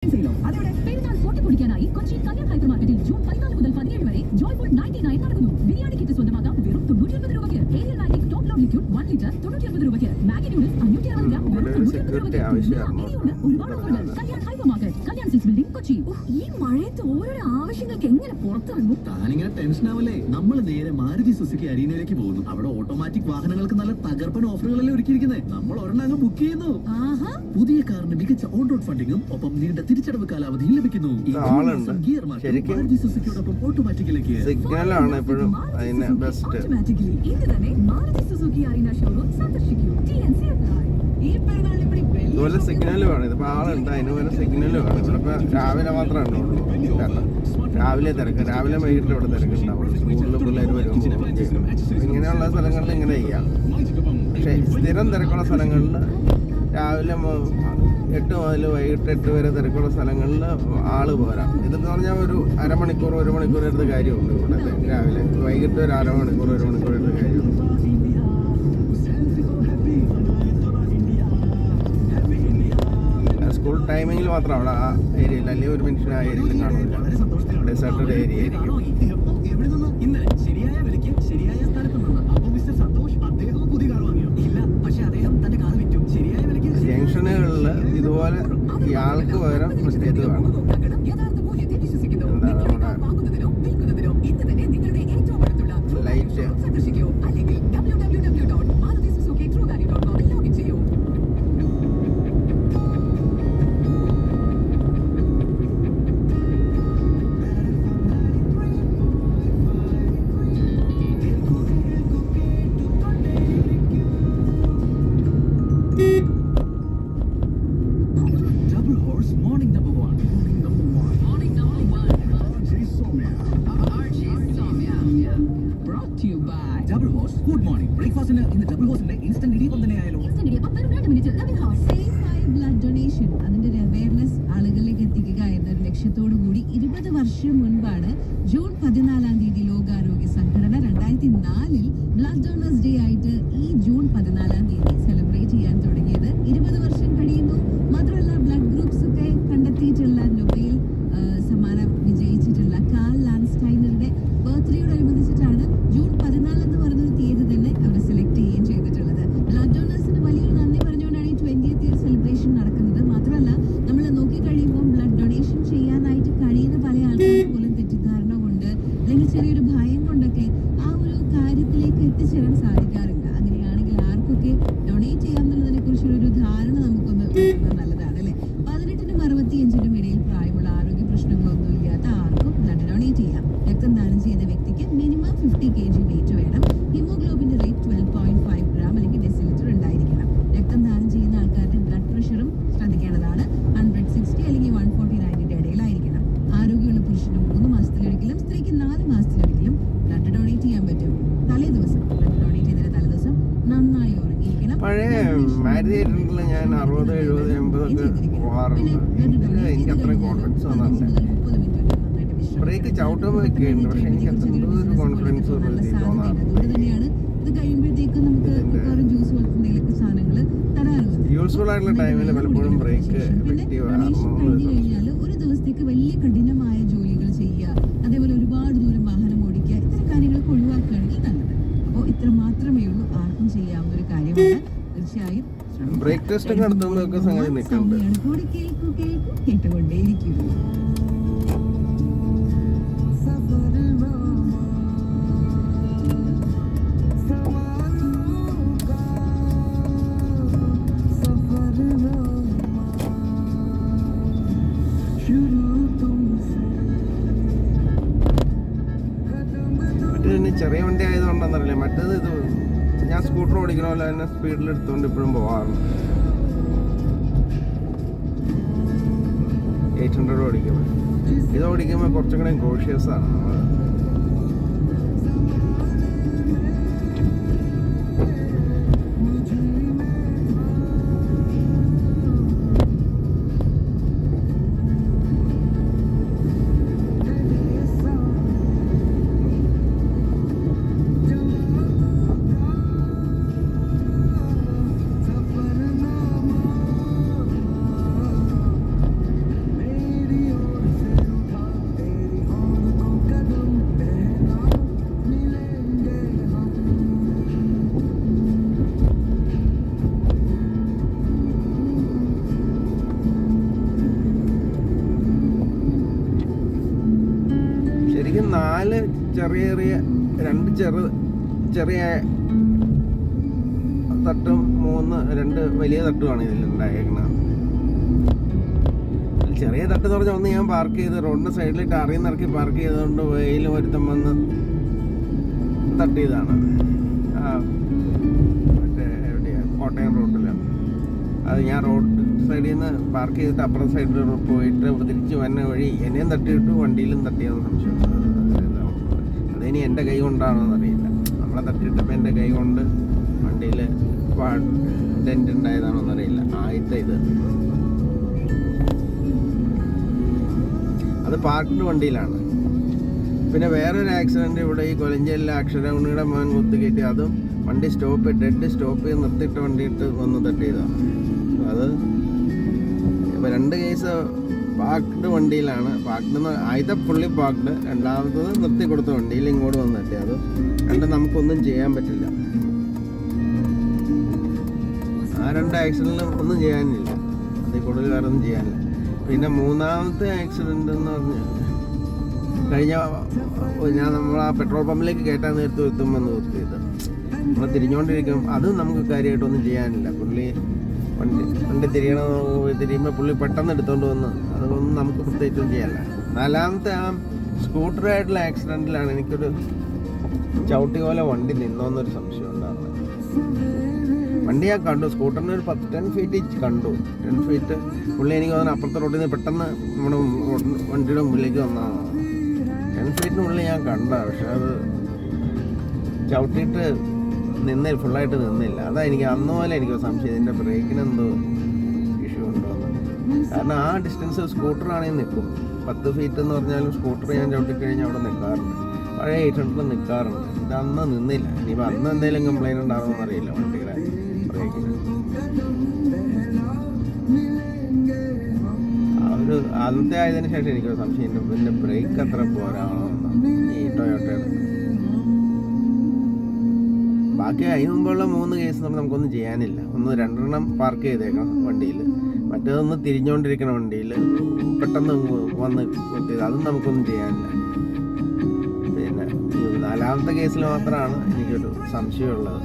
പെരുന്നാൾ പൊട്ടിപ്പൊടിക്കാനായി കൊച്ചി കല്യാൺ ഹൈപ്പർ മാർക്കറ്റിൽ ജൂൺ 14 മുതൽ 17 വരെ ജോയ്ഫുൾ 99 നടക്കുന്നു. ബിരിയാണി കിറ്റ് സ്വന്തമാക്കാം വെറും 99 രൂപയ്ക്ക്. Ariel magic top load liquid 1 litre 99 രൂപയ്ക്ക്. മാഗി നൂഡിൽസ് 560 ഗ്രാം വെറും 99 രൂപയ്ക്ക്. ഒരുപാട് ഓഫറുകൾ. Kalyan hyper market, Kalyan six building, Kochi. ഈ മഴയത്ത് ഓരോരോ ആവശ്യങ്ങൾക്ക് എങ്ങനെ പുറത്തിറങ്ങും? താനിങ്ങനെ ടെൻഷൻ ആവല്ലേ. നമ്മൾ നേരെ മാരുതി സുസുക്കി അരീനയിലേക്ക് പോകുന്നു. അവിടെ ഓട്ടോമാറ്റിക് വാഹനങ്ങൾക്ക് നല്ല തകർപ്പൻ ഓഫറുകളല്ലേ ഒരുക്കിയിരിക്കുന്നത്. നമ്മൾ ഒരെണ്ണം ബുക്ക് ചെയ്യുന്നു. പുതിയ കാറിന് മികച്ച ഓൺ റോഡ് ഫണ്ടിങ്ങും ഒപ്പം നീണ്ട തിരിച്ചടവ് കാലാവധിയും ലഭിക്കുന്നു. ഗിയർ മാറ്റി സുസുക്കിയോടൊപ്പം ഓട്ടോമാറ്റിക്കിലേക്ക് സിഗ്നലാണ് എപ്പോഴും അതിന് ബെസ്റ്റ്. ഇന്ന് തന്നെ മാരുതി സുസുക്കി അരീന ഷോറൂം സന്ദർശിക്കൂ. TNC apply. ഈ പെരുന്നാളിന് ഇതുപോലെ സിഗ്നൽ വേണം. ഇതിപ്പോൾ ആളുണ്ട്, അതിന് പോലെ സിഗ്നൽ വേണം. ഇവിടെ രാവിലെ മാത്രമേ ഉള്ളൂ. കാരണം രാവിലെ തിരക്ക്, രാവിലെ വൈകിട്ട് ഇവിടെ തിരക്കുണ്ടാവും. സ്കൂളിൽ പിള്ളേർ വരുമ്പോൾ ഇങ്ങനെയുള്ള സ്ഥലങ്ങളിൽ ഇങ്ങനെ ചെയ്യാം. പക്ഷേ സ്ഥിരം തിരക്കുള്ള സ്ഥലങ്ങളിൽ രാവിലെ 8 മുതൽ വൈകിട്ട് 8 വരെ തിരക്കുള്ള സ്ഥലങ്ങളിൽ ആള് പോരാ. ഇതെന്ന് പറഞ്ഞാൽ ഒരു അരമണിക്കൂർ 1 മണിക്കൂർ എടുത്ത കാര്യമുണ്ട്. ഇവിടെ രാവിലെ വൈകിട്ട് ഒരു അരമണിക്കൂർ 1 മണിക്കൂർ എടുത്ത കാര്യമുണ്ട്. സ്കൂൾ ടൈമിങ്ങിൽ മാത്രം അവിടെ ആ ഏരിയയിൽ, അല്ലെങ്കിൽ ഒരു മനുഷ്യൻ ആ ഏരിയയിൽ കാണില്ല. ഡെസേർട്ടഡ് ഏരിയ ആയിരിക്കും. ജംഗ്ഷനുകളിൽ ഇതുപോലെ ഇയാൾക്ക് പകരം മറ്റേത് വേണം. Light good morning. ബ്രേക്ക്ഫാസ്റ്റിന് ഇന്ന് ഡബിൾ ഹോഴ്സിന്റെ ഇൻസ്റ്റന്റ് ഇടിയപ്പം തന്നെ ആയാലോ? ബ്ലഡ് ഡൊണേഷൻ, അതിന്റെ ഒരു അവയർനെസ് ആളുകളിലേക്ക് എത്തിക്കുക എന്നൊരു ലക്ഷ്യത്തോടു കൂടി 20 വർഷം മുൻപാണ് ജൂൺ 14 തീയതി ലോകാരോഗ്യ സംഘടന 2004 ബ്ലഡ് ഡോണേഴ്സ് ഡേ ആയിട്ട് ഈ ജൂൺ 14 തീയതി സെലിബ്രേറ്റ് ചെയ്യാൻ തുടങ്ങിയത്. 20 വർഷം കഴിയുന്നു. മാത്രമല്ല ബ്ലഡ് ഗ്രൂപ്പ്സ് ഒക്കെ കണ്ടെത്തിയിട്ടുള്ള നൊബേൽ സമ്മാനം വിജയിച്ചിട്ടുള്ള കാൾ ലാൻസ്റ്റൈനറുടെ ബർത്ത്ഡേയോടനുബന്ധിച്ചിട്ടാണ് ജൂൺ 14 എന്ന് പറയുന്നൊരു തീയതി തന്നെ അവർ സെലക്ട് ചെയ്യുകയും ചെയ്തിട്ടുള്ളത്. ബ്ലഡ് ഡോണേഴ്സിന് വലിയൊരു നന്ദി പറഞ്ഞുകൊണ്ടാണ് ഈ 20th ഇയർ സെലിബ്രേഷൻ നടക്കുന്നത്. മാത്രമല്ല നമ്മൾ നോക്കിക്കഴിയുമ്പോൾ ബ്ലഡ് ഡൊണേഷൻ ചെയ്യാനായിട്ട് കഴിയുന്ന പല ആൾക്കാർക്ക് പോലും തെറ്റിദ്ധാരണ കൊണ്ട് അല്ലെങ്കിൽ ചെറിയൊരു ഭയം കൊണ്ടൊക്കെ ആ ഒരു കാര്യത്തിലേക്ക് എത്തിച്ചേരാൻ സാധിക്കാറില്ല. അങ്ങനെയാണെങ്കിൽ ആർക്കൊക്കെ ഡൊണേറ്റ് ചെയ്യാമെന്നുള്ളതിനെ കുറിച്ചുള്ളൊരു ധാരണ നമുക്കൊന്ന് നല്ലതാണ് അല്ലേ. 18-നും 65-നും ഇടയിൽ പ്രായമുള്ള ആരോഗ്യ പ്രശ്നങ്ങളൊന്നും ഇല്ലാത്ത ആർക്കും ബ്ലഡ് ഡൊണേറ്റ് ചെയ്യാം. രക്തം ദാനം ചെയ്യുന്ന വ്യക്തിക്ക് മിനിമം 50 kg വെയിറ്റ് വേണം. ഹീമോഗ്ലോബിന്റെ റേറ്റ് 12.5 ഗ്രാം അല്ലെങ്കിൽ ഡെസിലിറ്റർ ഉണ്ടായിരിക്കണം. രക്തം ദാനം ചെയ്യുന്ന ആൾക്കാരുടെ ബ്ലഡ് പ്രഷറും ശ്രദ്ധിക്കേണ്ടതാണ്. 160 അല്ലെങ്കിൽ 149ന്റെ ഇടയിലായിരിക്കണം. ആരോഗ്യമുള്ള പുരുഷന് 3 മാസത്തിലൊരിക്കലും സ്ത്രീക്ക് 4 മാസത്തിലൊരിക്കലും ബ്ലഡ് ഡൊണേറ്റ് ചെയ്യാൻ പറ്റും. തലേദിവസം ബ്ലഡ് ഡൊണേറ്റ് ചെയ്തതിന്റെ തലേദിവസം നന്നായി ഉറങ്ങിയിരിക്കണം. പഴയ മാരുതി ഞാൻ 60, 70, 80 ഒക്കെ പോകാറുണ്ട്. എനിക്ക് അത്ര കോൺഫിഡൻസ് തോന്നാറില്ല. ബ്രേക്ക് ചവിട്ടുമ്പോൾ ഒക്കെയുണ്ട്, പക്ഷെ എനിക്ക് അത്ര ഒരു കോൺഫിഡൻസ് തോന്നാറില്ല. യൂസ്ഫുൾ ആയിട്ടുള്ള ടൈമിൽ പലപ്പോഴും ബ്രേക്ക് എഫക്റ്റീവ് കഴിഞ്ഞാൽ ഒരു ദിവസത്തേക്ക് വലിയ കഠിനമായ ജോലികൾ ചെയ്യുക, അതേപോലെ ഒരുപാട് ദൂരം വാഹനം ഓടിക്കുക, ഇത്തരം കാര്യങ്ങളൊക്കെ ഒഴിവാക്കുകയാണെങ്കിൽ നല്ലത്. അപ്പോൾ ഇത്ര മാത്രമേ ഉള്ളൂ, ആർക്കും ചെയ്യാവുന്ന ഒരു കാര്യമാണ്. തീർച്ചയായും ബ്രേക്ക് ടെസ്റ്റ് ഒക്കെ നടത്തുമ്പോഴൊക്കെ സംഗതി നിൽക്കുന്നുണ്ട്. കൂടി കേട്ടുകൊണ്ടേയിരിക്കും. മറ്റേ ചെറിയ വണ്ടി ആയതുകൊണ്ടെന്നറിയില്ല. മറ്റേത് ഇത് ഞാൻ സ്കൂട്ടർ ഓടിക്കണ പോലെ തന്നെ സ്പീഡിൽ എടുത്തുകൊണ്ട് ഇപ്പോഴും പോകാറുണ്ട്. 800 ഓടിക്കുമ്പോൾ, ഇത് ഓടിക്കുമ്പോൾ കുറച്ചും കൂടെ കോഷ്യസ് ആണ് നമ്മൾ. ചെറിയ ചെറിയ തട്ടും 2 വലിയ തട്ടുമാണ് ഇതിലുണ്ടായേക്കുന്നത്. ചെറിയ തട്ട് എന്ന് പറഞ്ഞാൽ ഒന്ന് ഞാൻ പാർക്ക് ചെയ്ത് റോഡിൻ്റെ സൈഡിലിട്ട് അറിയുന്നിറക്കി പാർക്ക് ചെയ്തുകൊണ്ട് വെയിൽ ഒരുത്തം വന്ന് തട്ടിയതാണ്. മറ്റേ എവിടെയാണ്, കോട്ടയം റോഡിലാണ്. അത് ഞാൻ റോഡ് സൈഡിൽ നിന്ന് പാർക്ക് ചെയ്തിട്ട് അപ്പുറം സൈഡിൽ പോയിട്ട് തിരിച്ച് വന്ന വഴി എന്നെയും തട്ടിയിട്ടു, വണ്ടിയിലും തട്ടിയെന്ന് സംശയം. അതിനി എൻ്റെ കൈ കൊണ്ടാണോന്ന് അറിയില്ല. നമ്മളെ തട്ടിയിട്ടപ്പോൾ എൻ്റെ കൈ കൊണ്ട് വണ്ടിയിൽ ഡെൻറ്റ് ഉണ്ടായതാണോന്ന് അറിയില്ല. ആദ്യത്തെ ഇത് അത് പാർക്കിൻ്റെ വണ്ടിയിലാണ്. പിന്നെ വേറൊരു ആക്സിഡൻറ്റ് ഇവിടെ ഈ കൊലഞ്ചേരിയിലെ അക്ഷരമുണിയുടെ മോൻ കുത്തി കയറ്റി. അതും വണ്ടി ഡെഡ് സ്റ്റോപ്പ് ചെയ്ത് നിർത്തിയിട്ട് വണ്ടിയിട്ട് വന്ന് തട്ടിയതാണ്. അത് ഇപ്പോൾ 2 കേസ് പാർക്ക്ഡ് വണ്ടിയിലാണ്. പാർക്ക്ഡ് ആദ്യത്തെ പുള്ളി പാർക്ക്ഡ്, രണ്ടാമത്തത് നിർത്തി കൊടുത്ത വണ്ടിയിൽ ഇങ്ങോട്ട് വന്ന് തട്ടി. അത് രണ്ടും നമുക്കൊന്നും ചെയ്യാൻ പറ്റില്ല. ആ 2 ആക്സിഡൻറ്റിലും ഒന്നും ചെയ്യാനില്ല, അതിൽ കൂടുതൽ വേറെ ഒന്നും ചെയ്യാനില്ല. പിന്നെ 3ാമത്തെ ആക്സിഡൻ്റ് എന്ന് പറഞ്ഞാൽ ഞാൻ നമ്മൾ ആ പെട്രോൾ പമ്പിലേക്ക് കയറ്റാൻ നേരത്തെ എത്തുമ്പോൾ നിർത്തിയത്. നമ്മൾ തിരിഞ്ഞുകൊണ്ടിരിക്കും, അത് നമുക്ക് കാര്യമായിട്ടൊന്നും ചെയ്യാനില്ല. പുള്ളി വണ്ടി തിരിയുമ്പോൾ പുള്ളി പെട്ടെന്ന് എടുത്തുകൊണ്ട് വന്ന്, അതൊന്നും നമുക്ക് പ്രത്യേകിച്ചൊന്നും ചെയ്യാനില്ല. 4ാമത്തെ ആ സ്കൂട്ടറായിട്ടുള്ള ആക്സിഡൻറ്റിലാണ് എനിക്കൊരു ചവിട്ടി പോലെ വണ്ടി നിന്നോന്നൊരു സംശയം ഉണ്ടാകുന്നത്. വണ്ടി ഞാൻ കണ്ടു, സ്കൂട്ടറിന് ഒരു 10 ഫീറ്റ് കണ്ടു. 10 ഫീറ്റ് പുള്ളി എനിക്ക് തോന്നുന്നു അപ്പുറത്തെ റോഡിൽ നിന്ന് പെട്ടെന്ന് നമ്മുടെ വണ്ടിയുടെ മുമ്പിലേക്ക് വന്നതാണ്. 10 ഫീറ്റിനുള്ളിൽ ഞാൻ കണ്ട, പക്ഷെ അത് ചവിട്ടിയിട്ട് ഫുള്ളായിട്ട് നിന്നില്ല. അതാ എനിക്ക് അന്ന് പോലെ എനിക്ക് സംശയം, ഇതിൻ്റെ ബ്രേക്കിന് എന്തോ ഇഷ്യൂ ഉണ്ടോയെന്ന്. കാരണം ആ ഡിസ്റ്റൻസ് സ്കൂട്ടറാണെങ്കിൽ നിൽക്കും. 10 ഫീറ്റ് എന്ന് പറഞ്ഞാലും സ്കൂട്ടർ ഞാൻ ചവിട്ടിക്കഴിഞ്ഞാൽ അവിടെ നിൽക്കാറുണ്ട്. പഴയ 800 നിൽക്കാറുണ്ട്. ഇത് അന്ന് നിന്നില്ല. ഇനിയിപ്പോൾ അന്ന് എന്തെങ്കിലും കംപ്ലൈൻറ്റ് ഉണ്ടാകുമെന്ന് അറിയില്ല വണ്ടിയുടെ ബ്രേക്കിന്. ഒരു അന്നത്തെ ആയതിനു ശേഷം എനിക്കൊരു സംശയം, ഇതിൻ്റെ ബ്രേക്ക് അത്ര പോരാണെന്ന് ഈ ടൊയോട്ടയുടെ. ബാക്കി അതിന് മുമ്പുള്ള 3 കേസ് നമുക്കൊന്നും ചെയ്യാനില്ല. 2 പാർക്ക് ചെയ്തേക്കണം വണ്ടിയിൽ, മറ്റേതൊന്ന് തിരിഞ്ഞുകൊണ്ടിരിക്കണം വണ്ടിയിൽ പെട്ടെന്ന് വന്ന് കൊത്തിയത്, അതും നമുക്കൊന്നും ചെയ്യാനില്ല. പിന്നെ 4ാമത്തെ കേസിൽ മാത്രമാണ് എനിക്കൊരു സംശയമുള്ളത്.